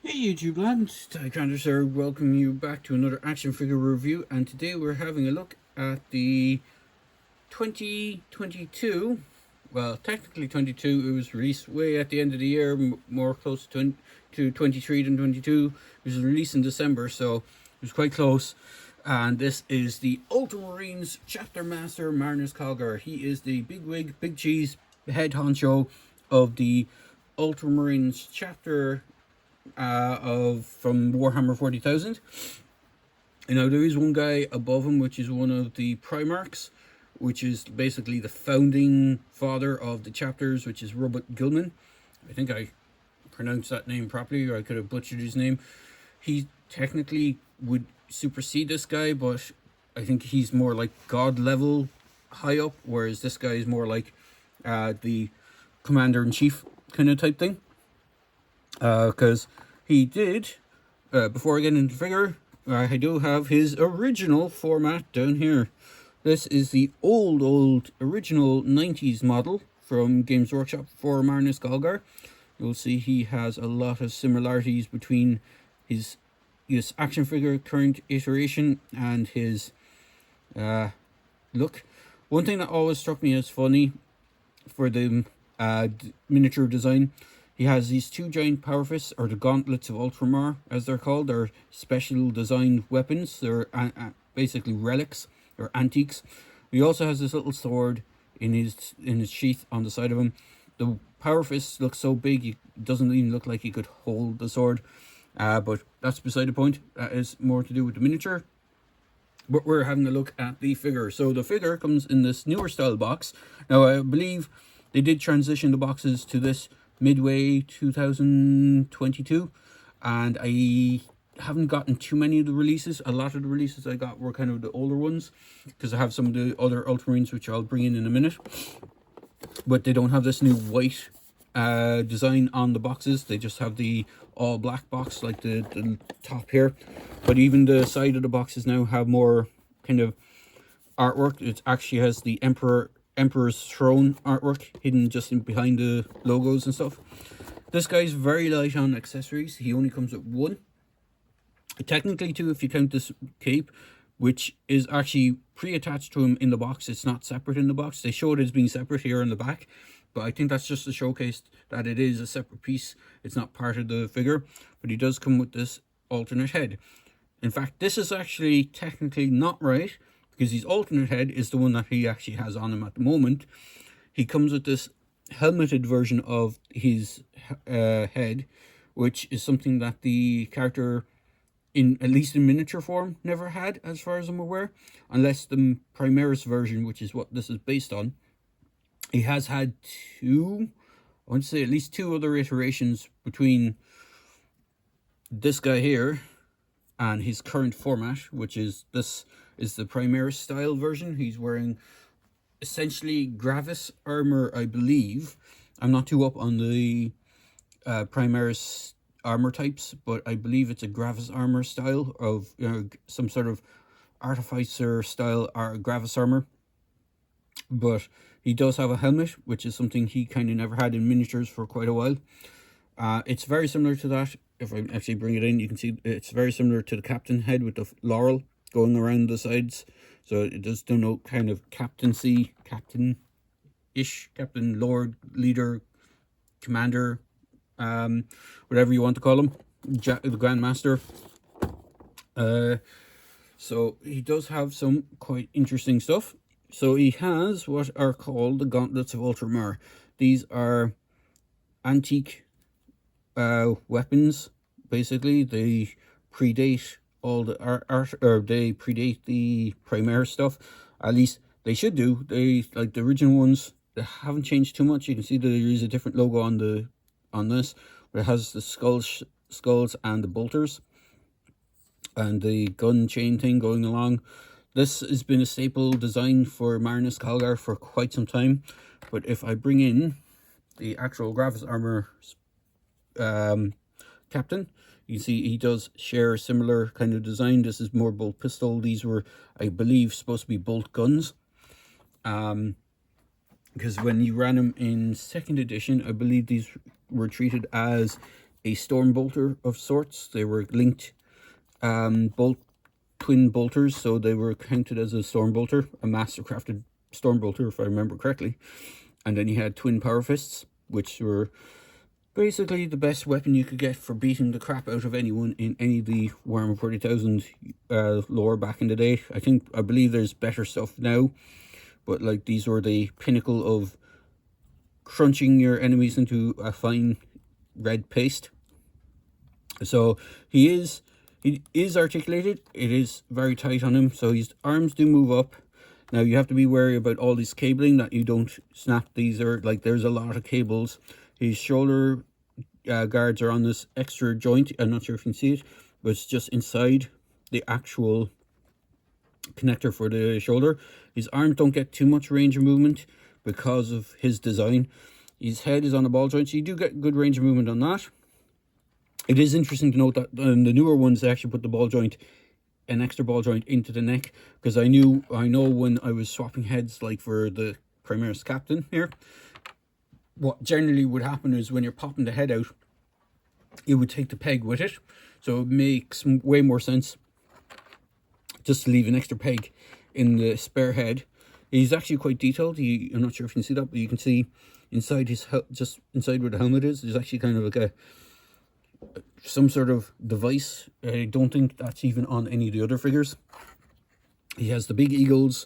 Hey YouTube land, Tycander sir, welcome you back to another action figure review, and today we're having a look at the 2022, well technically 22, it was released way at the end of the year, more close to 23 than 22, it was released in December, so it was quite close, and this is the Ultramarines Chapter Master Marneus Calgar. He is the big wig, big cheese, head honcho of the Ultramarines Chapter from Warhammer 40,000. You know, there is one guy above him, which is one of the Primarchs, which is basically the founding father of the chapters, which is Robert Gilman. I think I pronounced that name properly, or I could have butchered his name. He technically would supersede this guy, but I think he's more like god level high up, whereas this guy is more like the commander-in-chief kind of type thing. Because he did, before I get into the figure, I do have his original format down here. This is the old original 90s model from Games Workshop for Marneus Calgar. You'll see he has a lot of similarities between his action figure current iteration and his look. One thing that always struck me as funny for the miniature design, he has these two giant power fists, or the gauntlets of Ultramar, as they're called. They're special designed weapons. They're basically relics or antiques. He also has this little sword in his sheath on the side of him. The power fists look so big, it doesn't even look like he could hold the sword. But that's beside the point. That is more to do with the miniature. But we're having a look at the figure. So the figure comes in this newer style box. Now, I believe they did transition the boxes to this midway 2022, and I haven't gotten too many of the releases. A lot of the releases I got were kind of the older ones, because I have some of the other Ultramarines which I'll bring in a minute, but they don't have this new white design on the boxes. They just have the all black box, like the top here, but even the side of the boxes now have more kind of artwork. It actually has the Emperor's Throne artwork hidden just in behind the logos and stuff. This guy's very light on accessories. He only comes with one. Technically two if you count this cape, which is actually pre-attached to him in the box. It's not separate in the box. They show it as being separate here in the back, but I think that's just to showcase that it is a separate piece. It's not part of the figure, but he does come with this alternate head. In fact, this is actually technically not right, because his alternate head is the one that he actually has on him at the moment. He comes with this helmeted version of his head, which is something that the character, in at least in miniature form, never had, as far as I'm aware, unless the Primaris version, which is what this is based on. He has had I want to say at least two other iterations between this guy here and his current format, which is this is the Primaris style version. He's wearing essentially Gravis armor, I believe. I'm not too up on the Primaris armor types, but I believe it's a Gravis armor style of some sort of artificer style Gravis armor. But he does have a helmet, which is something he kind of never had in miniatures for quite a while. It's very similar to that. If I actually bring it in, you can see it's very similar to the captain head with the laurel going around the sides. So it does denote kind of captaincy, captain-ish, captain, lord, leader, commander, whatever you want to call him, the Grand Master. So he does have some quite interesting stuff. So he has what are called the Gauntlets of Ultramar. These are antique weapons. Basically, they predate all the art, or they predate the Primaris stuff. At least they should do. They, like the original ones, they haven't changed too much. You can see that there is a different logo on this, but it has the skulls and the bolters and the gun chain thing going along. This has been a staple design for Marneus Calgar for quite some time, but if I bring in the actual Gravis armor captain, you can see he does share a similar kind of design. This is more bolt pistol. These were, I believe, supposed to be bolt guns. Because when you ran them in 2nd edition, I believe these were treated as a storm bolter of sorts. They were linked twin bolters, so they were counted as a storm bolter, a mastercrafted storm bolter, if I remember correctly. And then you had twin power fists, which were basically the best weapon you could get for beating the crap out of anyone in any of the Warhammer 40,000 lore back in the day. I believe there's better stuff now, but like these were the pinnacle of crunching your enemies into a fine red paste. So he is articulated. It is very tight on him, so his arms do move up. Now you have to be wary about all this cabling, that you don't snap these, or like there's a lot of cables. His shoulder guards are on this extra joint. I'm not sure if you can see it, but it's just inside the actual connector for the shoulder. His arms don't get too much range of movement because of his design. His head is on a ball joint, so you do get good range of movement on that. It is interesting to note that on the newer ones, they actually put the ball joint, an extra ball joint, into the neck, because I know when I was swapping heads, like for the Primaris Captain here, what generally would happen is when you're popping the head out, it would take the peg with it. So it makes way more sense just to leave an extra peg in the spare head. He's actually quite detailed. I'm not sure if you can see that, but you can see inside his just inside where the helmet is, there's actually kind of like some sort of device. I don't think that's even on any of the other figures. He has the big eagles,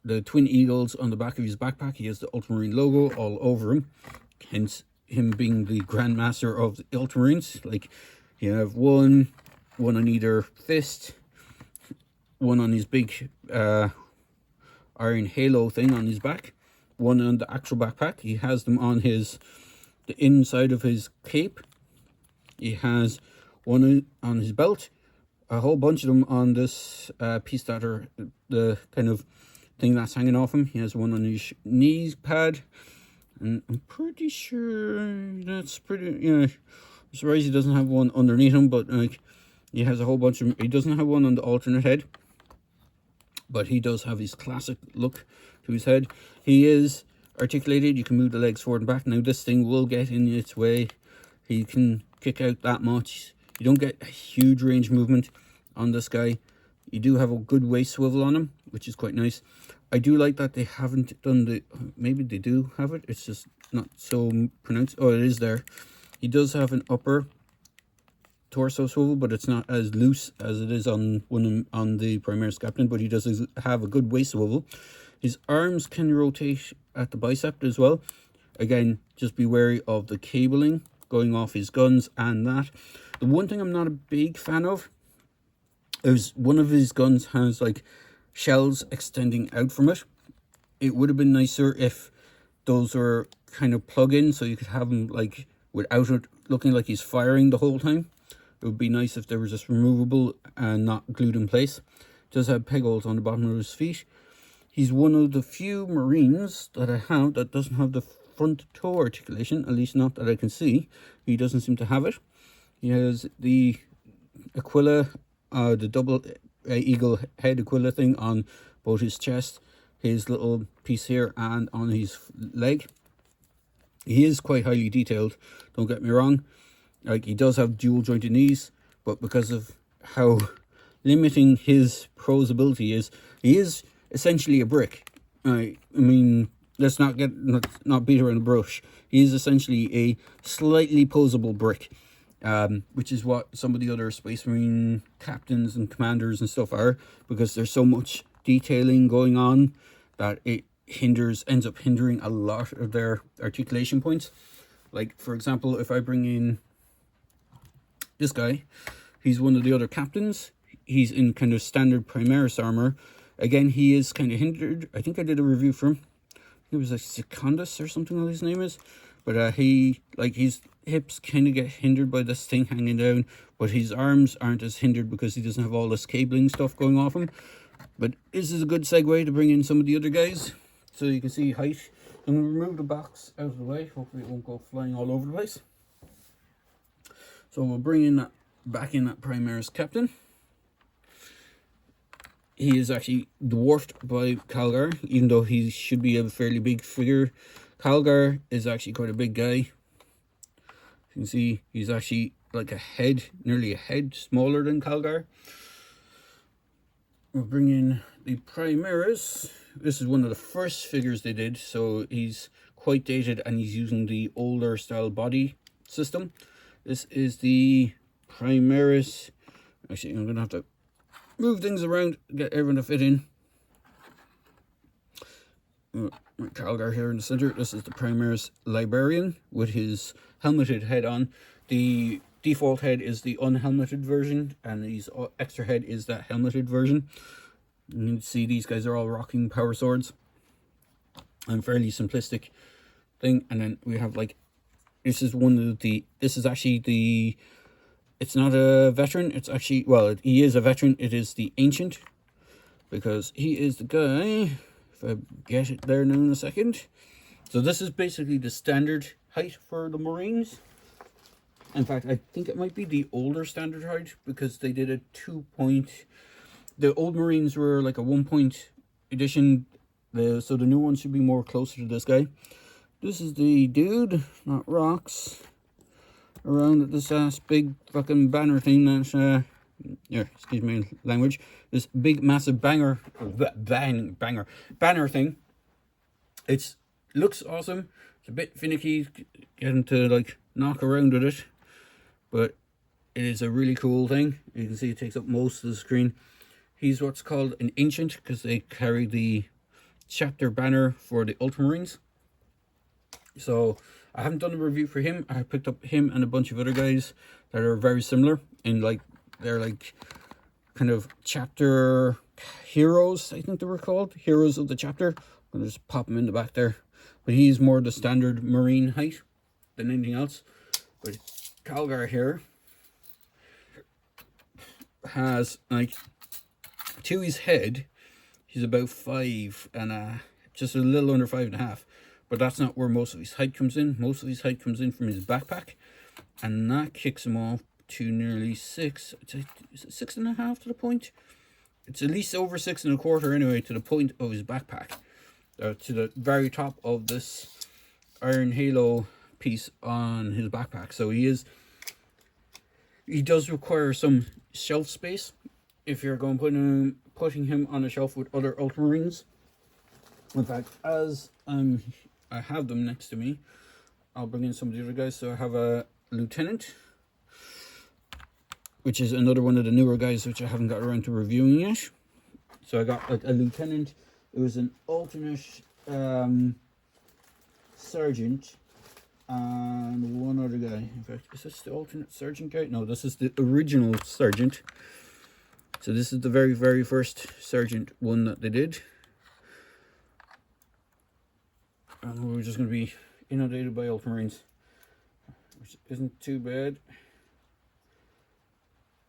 the twin eagles on the back of his backpack. He has the Ultramarine logo all over him, hence him being the Grand Master of the Ultramarines. Like, you have one on either fist, one on his big iron halo thing on his back, one on the actual backpack. He has them on the inside of his cape. He has one on his belt, a whole bunch of them on this piece that are the kind of thing that's hanging off him. He has one on his knee pad, and I'm pretty sure that's pretty, I'm surprised he doesn't have one underneath him, but like he has a whole bunch of them. He doesn't have one on the alternate head, but he does have his classic look to his head. He is articulated. You can move the legs forward and back. Now this thing will get in its way. He can kick out that much. You don't get a huge range movement on this guy. You do have a good waist swivel on him, which is quite nice. I do like that they haven't done maybe they do have it, it's just not so pronounced. Oh, it is there. He does have an upper torso swivel, but it's not as loose as it is on the Primaris Captain, but he does have a good waist swivel. His arms can rotate at the bicep as well. Again, just be wary of the cabling going off his guns and that. The one thing I'm not a big fan of is one of his guns has like shells extending out from it. It would have been nicer if those were kind of plug-in, so you could have him like without it looking like he's firing the whole time. It would be nice if they were just removable and not glued in place. Does have peg holes on the bottom of his feet. He's one of the few Marines that I have that doesn't have the front toe articulation, at least not that I can see. He doesn't seem to have it. He has the Aquila, the double eagle head Aquila thing on both his chest, his little piece here, and on his leg. He is quite highly detailed, don't get me wrong. Like, he does have dual jointed knees, but because of how limiting his prose ability is, he is essentially a brick. I mean, let's not beat around the bush. He is essentially a slightly posable brick, which is what some of the other Space Marine captains and commanders and stuff are, because there's so much detailing going on that it ends up hindering a lot of their articulation points. Like, for example, if I bring in this guy, he's one of the other captains. He's in kind of standard Primaris armor. Again, he is kind of hindered. I think I did a review for him. It was like Secundus or something like his name is. But his hips kind of get hindered by this thing hanging down. But his arms aren't as hindered because he doesn't have all this cabling stuff going off him. But this is a good segue to bring in some of the other guys, so you can see height. I'm going to remove the box out of the way. Hopefully it won't go flying all over the place. So we'll bring in back in that Primaris Captain. He is actually dwarfed by Calgar, even though he should be a fairly big figure. Calgar is actually quite a big guy. You can see he's actually like a head, nearly a head smaller than Calgar. We'll bring in the Primaris. This is one of the first figures they did, so he's quite dated and he's using the older style body system. This is the Primaris. Actually, I'm going to have to move things around, get everyone to fit in. Calgar here in the center. This is the Primaris Librarian with his helmeted head on. The default head is the unhelmeted version, and his extra head is that helmeted version. You can see these guys are all rocking power swords. And fairly simplistic thing. And then we have like, this is one of the, this is actually the, it's not a veteran, it's actually, well, he is a veteran, it is the Ancient, because he is the guy, if I get it there now in a second. So this is basically the standard height for the Marines. In fact, I think it might be the older standard height, because they did a 2-point, the old Marines were like a 1-point edition, so the new one should be more closer to this guy. This is the dude, not rocks, around at this big fucking banner thing that, yeah, excuse me language, this big massive banner thing. It looks awesome. It's a bit finicky getting to like knock around with it, but it is a really cool thing. You can see it takes up most of the screen. He's what's called an Ancient because they carry the chapter banner for the Ultramarines. So I haven't done a review for him. I picked up him and a bunch of other guys that are very similar in like, they're like kind of chapter heroes, I think they were called, heroes of the chapter. I'll just pop him in the back there, but he's more the standard Marine height than anything else. But Calgar here has like, to his head, he's about 5 and just a little under 5.5. But that's not where most of his height comes in. Most of his height comes in from his backpack, and that kicks him off to nearly 6. Is it 6.5 to the point? It's at least over 6.25 anyway, to the point of his backpack, to the very top of this iron halo piece on his backpack. So he does require some shelf space if you're going putting him on a shelf with other Ultramarines. In fact, as I have them next to me, I'll bring in some of the other guys. So I have a Lieutenant, which is another one of the newer guys which I haven't got around to reviewing yet. So I got like a Lieutenant. It was an alternate Sergeant and one other guy. In fact, is this the alternate Sergeant guy? No, this is the original Sergeant. So this is the very, very first Sergeant one that they did. And we're just going to be inundated by Ultramarines, which isn't too bad.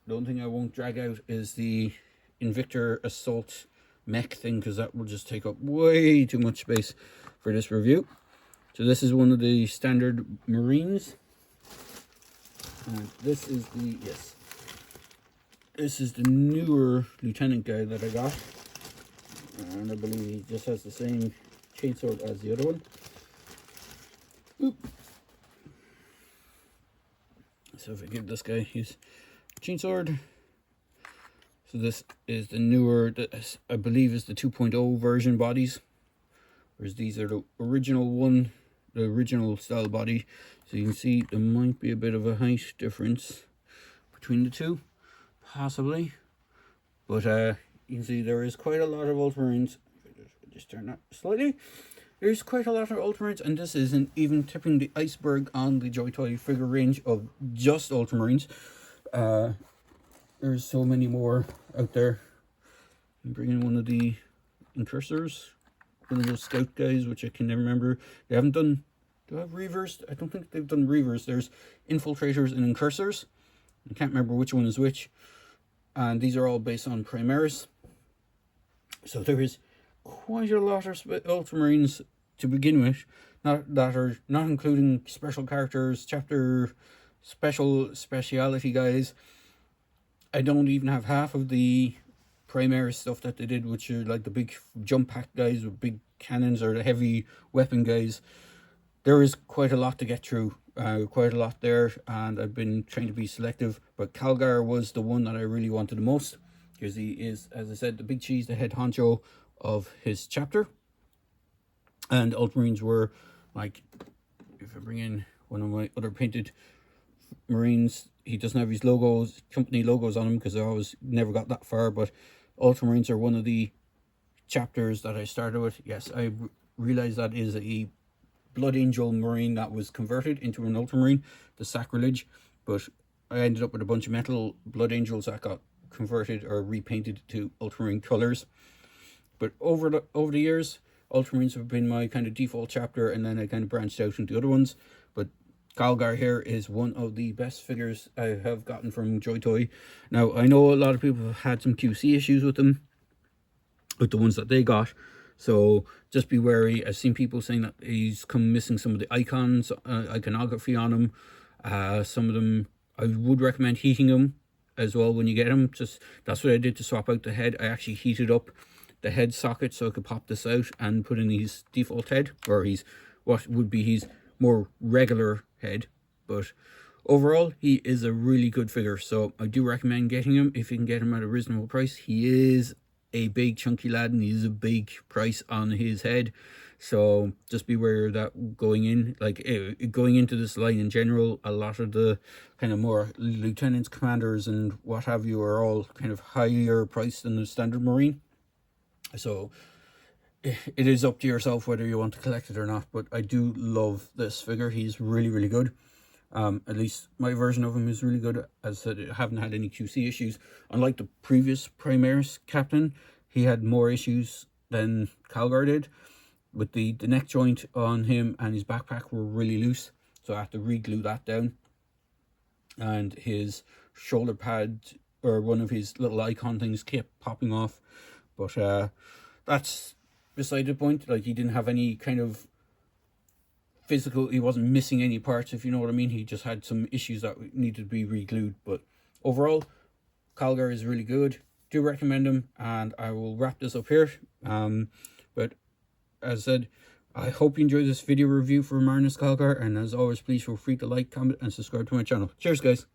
The only thing I won't drag out is the Invictor Assault mech thing, because that will just take up way too much space for this review. So this is one of the standard Marines. And this is the, yes, this is the newer Lieutenant guy that I got. And I believe he just has the same chainsword as the other one. Oop. So if I give this guy his chainsword. So this is the newer, I believe is the 2.0 version bodies. Whereas these are the original one, the original style body. So you can see there might be a bit of a height difference between the two, possibly. But you can see there is quite a lot of Ultramarines. Just turn that slightly. There's quite a lot of Ultramarines, and this isn't even tipping the iceberg on the Joy Toy figure range of just Ultramarines. There's so many more out there. I'm bringing one of the Incursors, one of those scout guys, which I can never remember. They haven't done, do I have Reavers? I don't think they've done Reavers. There's Infiltrators and Incursors. I can't remember which one is which. And these are all based on Primaris. So there is quite a lot of Ultramarines to begin with, that are not including special characters, chapter speciality guys. I don't even have half of the Primaris stuff that they did, which are like the big jump pack guys with big cannons, or the heavy weapon guys. There is quite a lot to get through quite a lot there, and I've been trying to be selective, but Calgar was the one that I really wanted the most, because he is, as I said, the big cheese, the head honcho of his chapter. And Ultramarines were, like, if I bring in one of my other painted Marines, he doesn't have his logos, company logos on him, because I always never got that far, but Ultramarines are one of the chapters that I started with. Yes, I realized that is a Blood Angel Marine that was converted into an Ultramarine, the sacrilege, but I ended up with a bunch of metal Blood Angels that got converted or repainted to Ultramarine colors. But over the years, Ultramarines have been my kind of default chapter, and then I kind of branched out into other ones. But Calgar here is one of the best figures I have gotten from Joy Toy. Now, I know a lot of people have had some QC issues with them, with the ones that they got, so just be wary. I've seen people saying that he's come missing some of the icons, iconography on him. Some of them, I would recommend heating them as well when you get them. Just, that's what I did to swap out the head. I actually heated up the head socket so I could pop this out and put in his default head, or his, what would be his more regular head. But overall, he is a really good figure, so I do recommend getting him if you can get him at a reasonable price. He is a big chunky lad, and he's a big price on his head, so just beware of that going in. Like, going into this line in general, a lot of the kind of more lieutenants, commanders, and what have you are all kind of higher priced than the standard Marine. So it is up to yourself whether you want to collect it or not, but I do love this figure. He's really, really good. At least my version of him is really good. As I said, I haven't had any QC issues. Unlike the previous Primaris captain, he had more issues than Calgar did. With the neck joint on him and his backpack were really loose, so I had to re-glue that down. And his shoulder pad, or one of his little icon things, kept popping off. But that's beside the point. Like, he didn't have any kind of physical, he wasn't missing any parts, if you know what I mean. He just had some issues that needed to be re-glued. But overall, Calgar is really good. Do recommend him, and I will wrap this up here. But as I said, I hope you enjoyed this video review for Marneus Calgar, and as always, please feel free to like, comment, and subscribe to my channel. Cheers, guys.